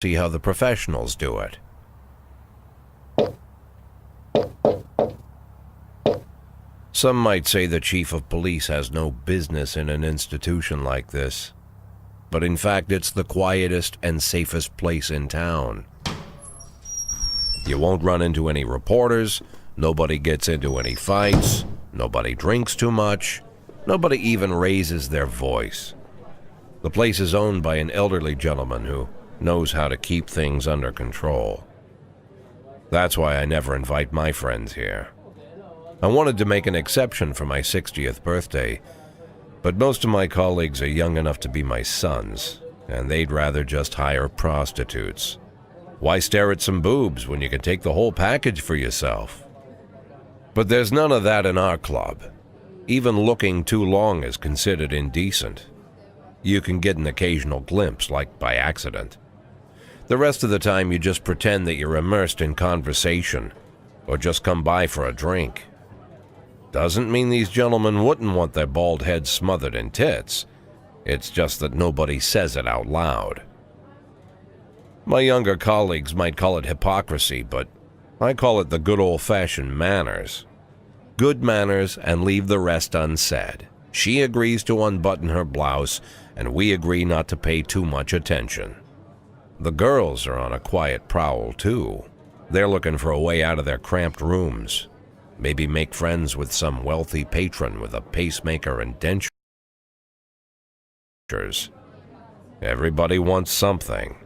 see how the professionals do it. Some might say the chief of police has no business in an institution like this, but in fact it's the quietest and safest place in town. You won't run into any reporters, nobody gets into any fights, nobody drinks too much, nobody even raises their voice. The place is owned by an elderly gentleman who knows how to keep things under control. That's why I never invite my friends here. I wanted to make an exception for my 60th birthday, but most of my colleagues are young enough to be my sons, and they'd rather just hire prostitutes. Why stare at some boobs when you can take the whole package for yourself? But there's none of that in our club. Even looking too long is considered indecent. You can get an occasional glimpse, like by accident. The rest of the time you just pretend that you're immersed in conversation, or just come by for a drink. Doesn't mean these gentlemen wouldn't want their bald heads smothered in tits. It's just that nobody says it out loud. My younger colleagues might call it hypocrisy, but I call it the good old-fashioned manners. Good manners and leave the rest unsaid. She agrees to unbutton her blouse, and we agree not to pay too much attention. The girls are on a quiet prowl, too. They're looking for a way out of their cramped rooms. Maybe make friends with some wealthy patron with a pacemaker and dentures. Everybody wants something.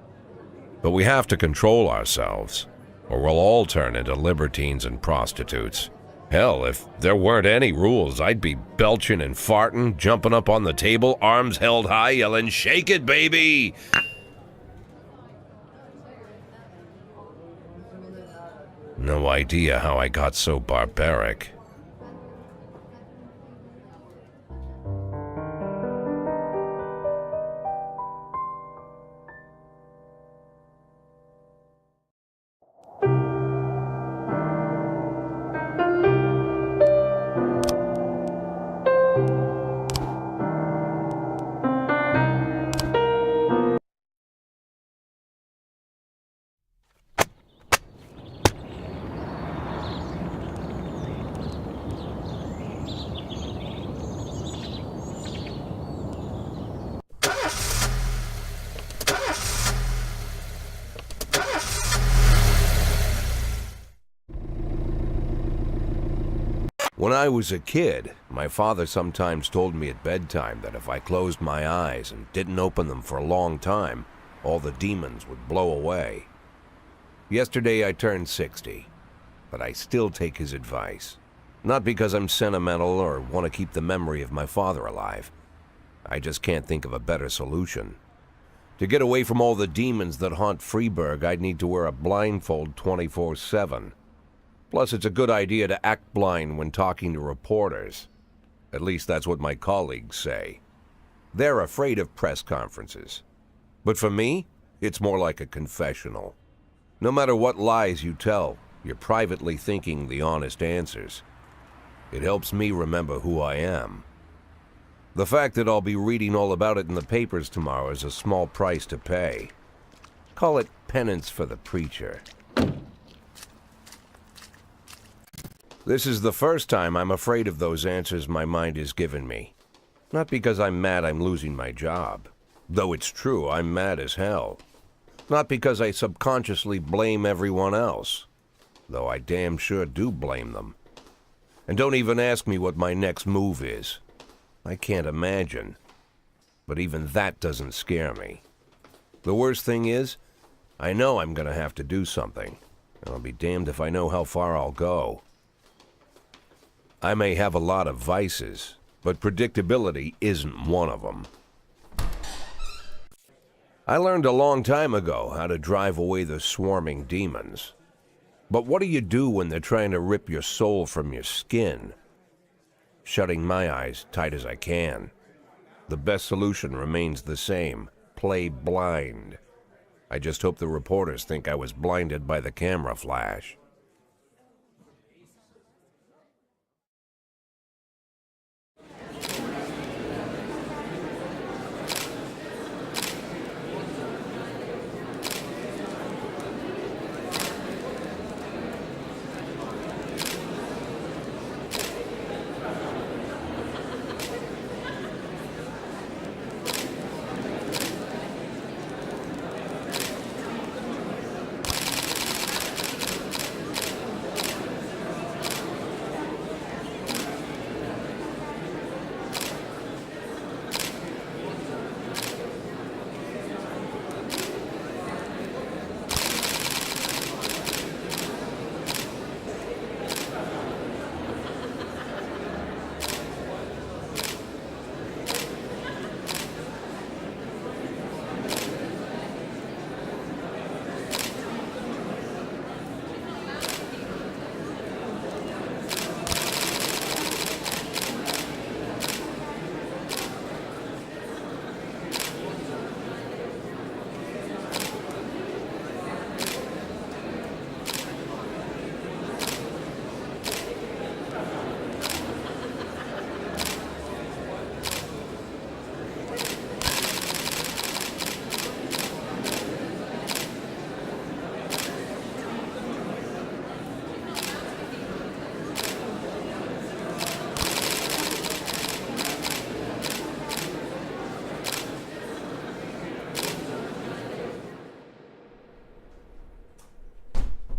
But we have to control ourselves, or we'll all turn into libertines and prostitutes. Hell, if there weren't any rules, I'd be belching and farting, jumping up on the table, arms held high, yelling, "Shake it, baby!" No idea how I got so barbaric. When I was a kid, my father sometimes told me at bedtime that if I closed my eyes and didn't open them for a long time, all the demons would blow away. Yesterday I turned 60, but I still take his advice. Not because I'm sentimental or want to keep the memory of my father alive. I just can't think of a better solution. To get away from all the demons that haunt Freiburg, I'd need to wear a blindfold 24/7. Plus, it's a good idea to act blind when talking to reporters. At least that's what my colleagues say. They're afraid of press conferences. But for me, it's more like a confessional. No matter what lies you tell, you're privately thinking the honest answers. It helps me remember who I am. The fact that I'll be reading all about it in the papers tomorrow is a small price to pay. Call it penance for the preacher. This is the first time I'm afraid of those answers my mind has given me. Not because I'm mad I'm losing my job. Though it's true, I'm mad as hell. Not because I subconsciously blame everyone else. Though I damn sure do blame them. And don't even ask me what my next move is. I can't imagine. But even that doesn't scare me. The worst thing is, I know I'm gonna have to do something. And I'll be damned if I know how far I'll go. I may have a lot of vices, but predictability isn't one of them. I learned a long time ago how to drive away the swarming demons. But what do you do when they're trying to rip your soul from your skin? Shutting my eyes tight as I can. The best solution remains the same: play blind. I just hope the reporters think I was blinded by the camera flash.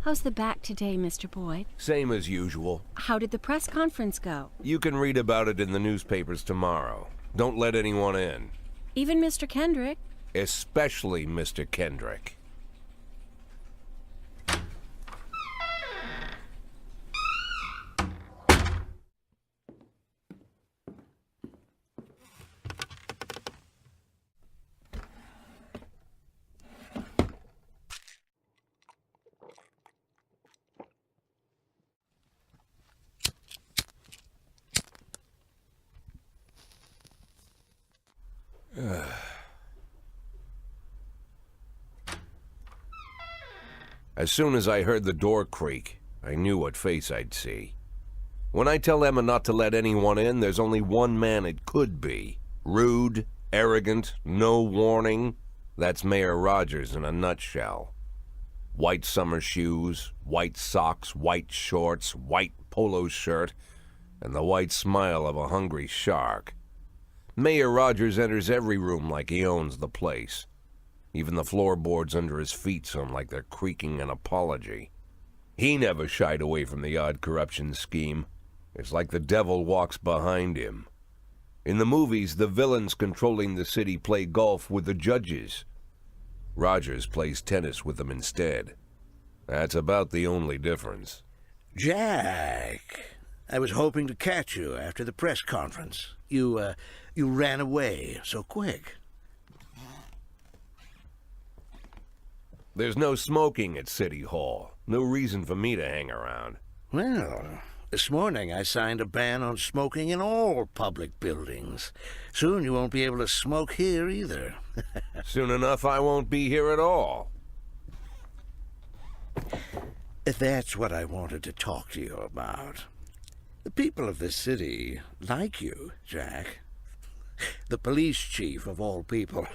How's the back today, Mr. Boyd? Same as usual. How did the press conference go? You can read about it in the newspapers tomorrow. Don't let anyone in. Even Mr. Kendrick? Especially Mr. Kendrick. As soon as I heard the door creak, I knew what face I'd see. When I tell Emma not to let anyone in, there's only one man it could be. Rude, arrogant, no warning. That's Mayor Rogers in a nutshell. White summer shoes, white socks, white shorts, white polo shirt, and the white smile of a hungry shark. Mayor Rogers enters every room like he owns the place. Even the floorboards under his feet sound like they're creaking an apology. He never shied away from the odd corruption scheme. It's like the devil walks behind him. In the movies, the villains controlling the city play golf with the judges. Rogers plays tennis with them instead. That's about the only difference. Jack, I was hoping to catch you after the press conference. You ran away so quick. There's no smoking at City Hall. No reason for me to hang around. Well, this morning I signed a ban on smoking in all public buildings. Soon you won't be able to smoke here either. Soon enough I won't be here at all. That's what I wanted to talk to you about. The people of this city like you, Jack. The police chief of all people.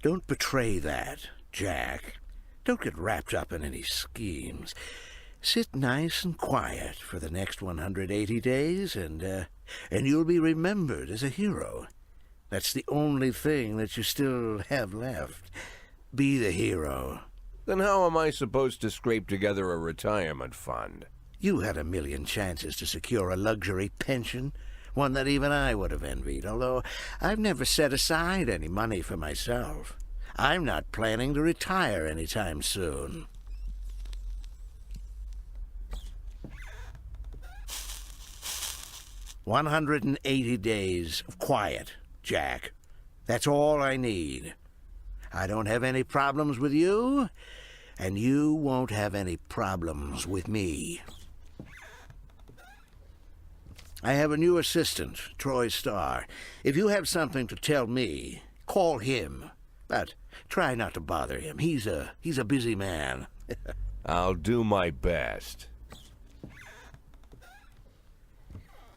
Don't betray that, Jack. Don't get wrapped up in any schemes. Sit nice and quiet for the next 180 days, and you'll be remembered as a hero. That's the only thing that you still have left. Be the hero. Then how am I supposed to scrape together a retirement fund? You had a million chances to secure a luxury pension, one that even I would have envied, although I've never set aside any money for myself. I'm not planning to retire anytime soon. "180 days of quiet, Jack. That's all I need. I don't have any problems with you, and you won't have any problems with me. I have a new assistant, Troy Starr. If you have something to tell me, call him. But try not to bother him. He's a busy man." I'll do my best.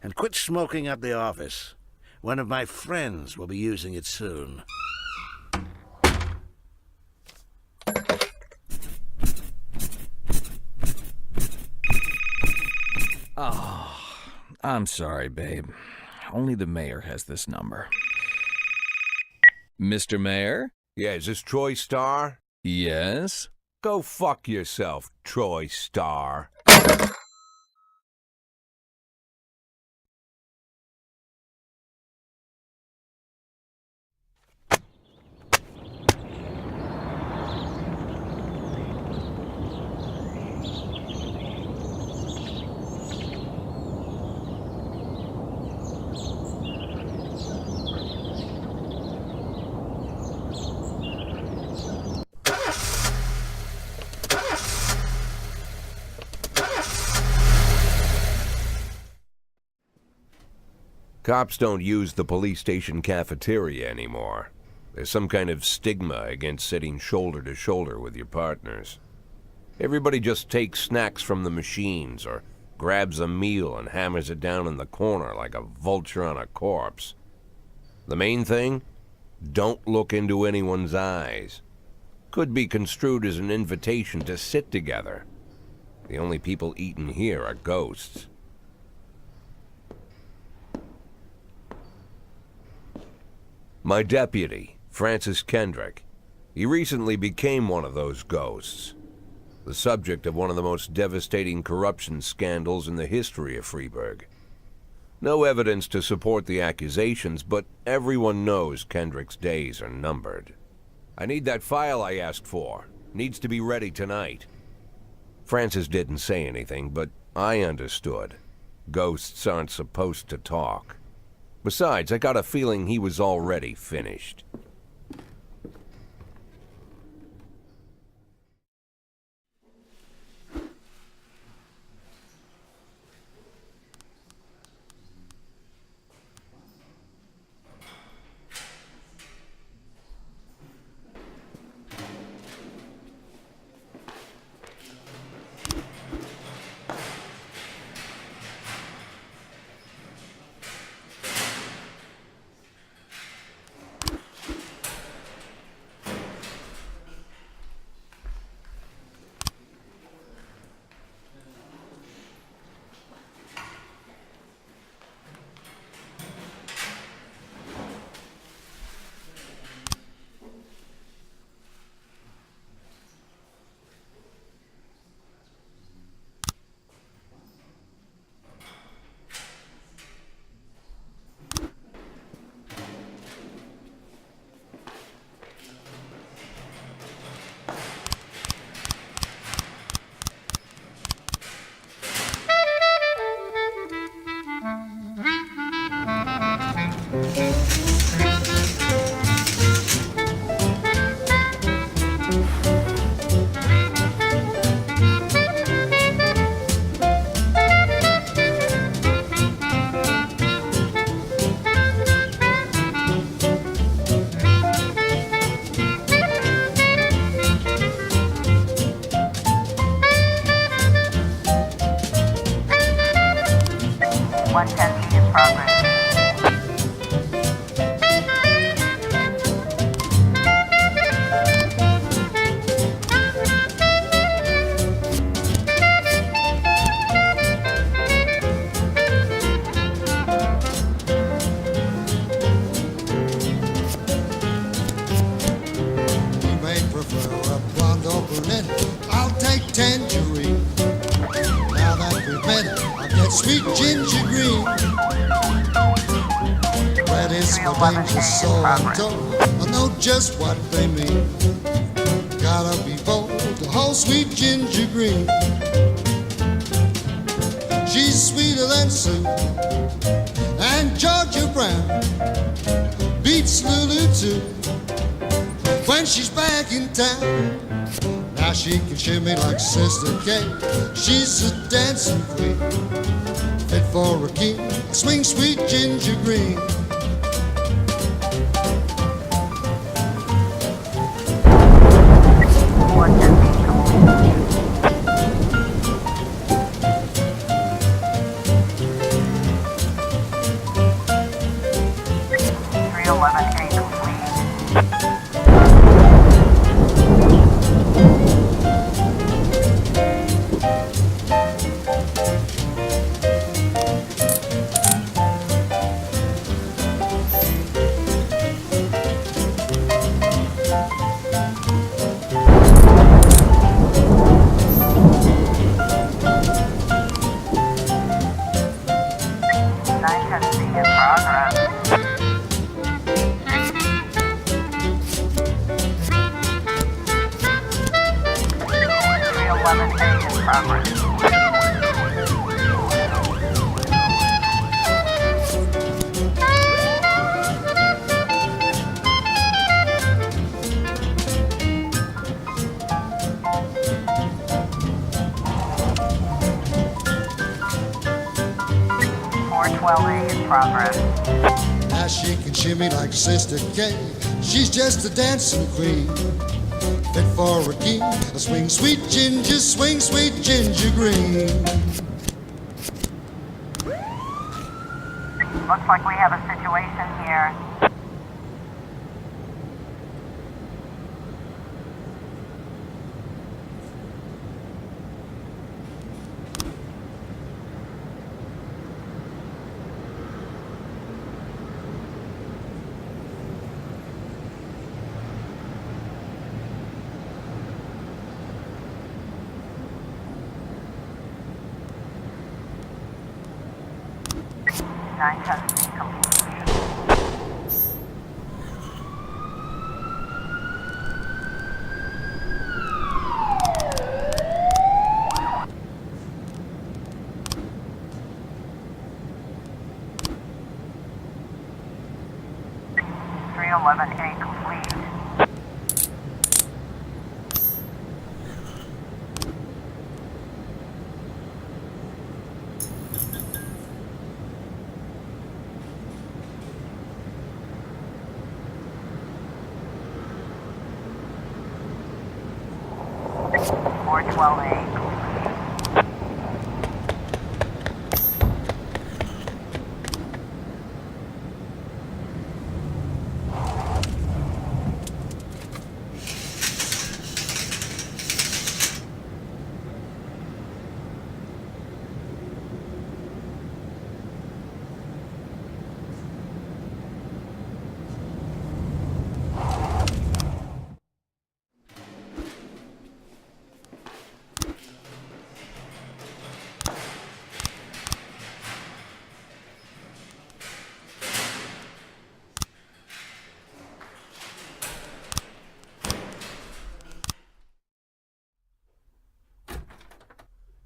"And quit smoking up the office. One of my friends will be using it soon." Oh, I'm sorry, babe. Only the mayor has this number. Mr. Mayor? Yeah, is this Troy Starr? Yes? Go fuck yourself, Troy Starr. Cops don't use the police station cafeteria anymore. There's some kind of stigma against sitting shoulder to shoulder with your partners. Everybody just takes snacks from the machines or grabs a meal and hammers it down in the corner like a vulture on a corpse. The main thing? Don't look into anyone's eyes. Could be construed as an invitation to sit together. The only people eating here are ghosts. My deputy, Francis Kendrick. He recently became one of those ghosts, the subject of one of the most devastating corruption scandals in the history of Freiburg. No evidence to support the accusations, but everyone knows Kendrick's days are numbered. I need that file I asked for. Needs to be ready tonight. Francis didn't say anything, but I understood. Ghosts aren't supposed to talk. Besides, I got a feeling he was already finished. I know just what they mean. Gotta be bold, the whole sweet ginger green. She's sweeter than Sue and Georgia Brown beats Lulu too when she's back in town. Now she can shimmy like Sister Kate. She's a dancing queen, fit for a king. Swing sweet ginger green. Now she can shimmy like Sister Kate. She's just a dancing queen, fit for a king. A swing sweet ginger, swing sweet ginger green. Looks like we have a situation here. 29 has been completed. A complete. Four 12A.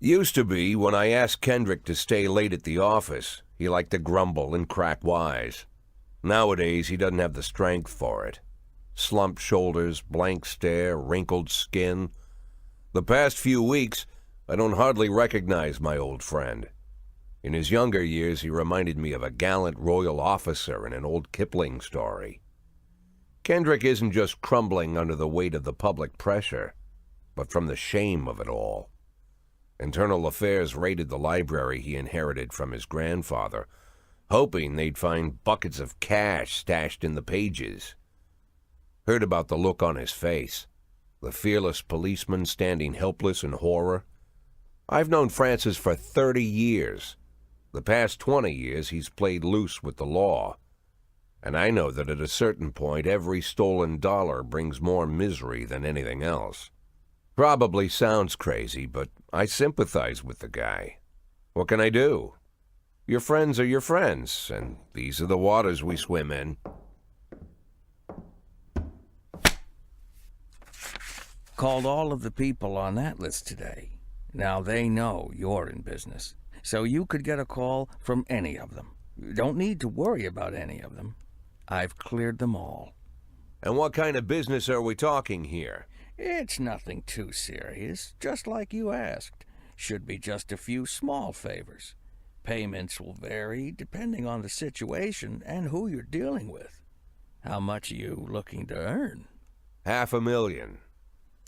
Used to be, when I asked Kendrick to stay late at the office, he liked to grumble and crack wise. Nowadays, he doesn't have the strength for it. Slumped shoulders, blank stare, wrinkled skin. The past few weeks, I don't hardly recognize my old friend. In his younger years, he reminded me of a gallant royal officer in an old Kipling story. Kendrick isn't just crumbling under the weight of the public pressure, but from the shame of it all. Internal Affairs raided the library he inherited from his grandfather, hoping they'd find buckets of cash stashed in the pages. Heard about the look on his face, the fearless policeman standing helpless in horror. I've known Francis for 30 years. The past 20 years he's played loose with the law. And I know that at a certain point every stolen dollar brings more misery than anything else. Probably sounds crazy, but I sympathize with the guy. What can I do? Your friends are your friends, and these are the waters we swim in. Called all of the people on that list today. Now they know you're in business, so you could get a call from any of them. You don't need to worry about any of them. I've cleared them all. And what kind of business are we talking here? It's nothing too serious, just like you asked. Should be just a few small favors. Payments will vary depending on the situation and who you're dealing with. How much are you looking to earn? $500,000.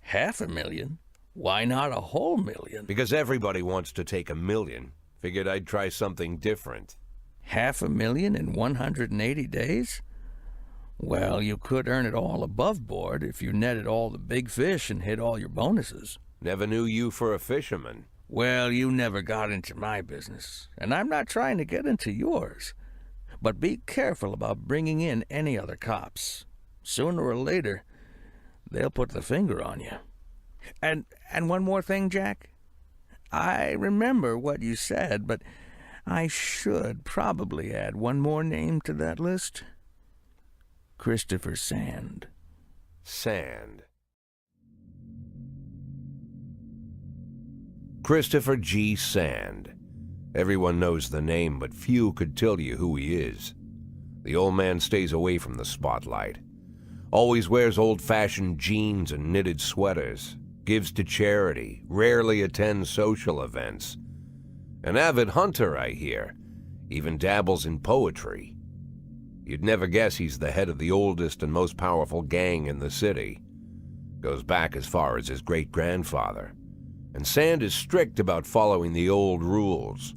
$500,000? Why not a whole million? Because everybody wants to take $1 million. Figured I'd try something different. $500,000 in 180 days? Well, you could earn it all above board if you netted all the big fish and hit all your bonuses. Never knew you for a fisherman. Well, you never got into my business, and I'm not trying to get into yours. But be careful about bringing in any other cops. Sooner or later, they'll put the finger on you. And one more thing, Jack. I remember what you said, but I should probably add one more name to that list. Christopher Sand. Sand. Christopher G. Sand. Everyone knows the name, but few could tell you who he is. The old man stays away from the spotlight. Always wears old-fashioned jeans and knitted sweaters. Gives to charity. Rarely attends social events. An avid hunter, I hear. Even dabbles in poetry. You'd never guess he's the head of the oldest and most powerful gang in the city. Goes back as far as his great-grandfather. And Sand is strict about following the old rules.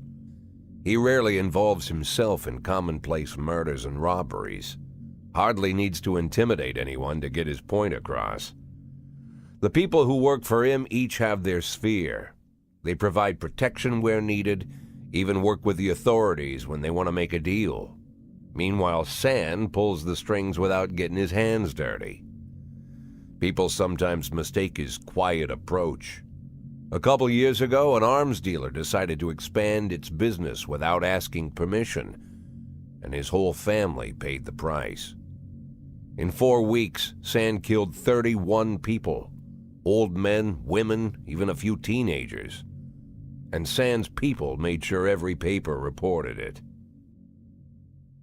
He rarely involves himself in commonplace murders and robberies. Hardly needs to intimidate anyone to get his point across. The people who work for him each have their sphere. They provide protection where needed, even work with the authorities when they want to make a deal. Meanwhile, Sand pulls the strings without getting his hands dirty. People sometimes mistake his quiet approach. A couple years ago, an arms dealer decided to expand its business without asking permission. and his whole family paid the price. In 4 weeks, Sand killed 31 people, old men, women, even a few teenagers. And Sand's people made sure every paper reported it.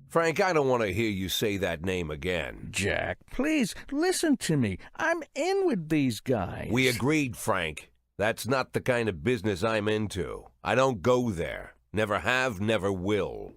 Frank, I don't want to hear you say that name again. Jack, please, listen to me. I'm in with these guys. We agreed, Frank. That's not the kind of business I'm into. I don't go there. Never have, never will.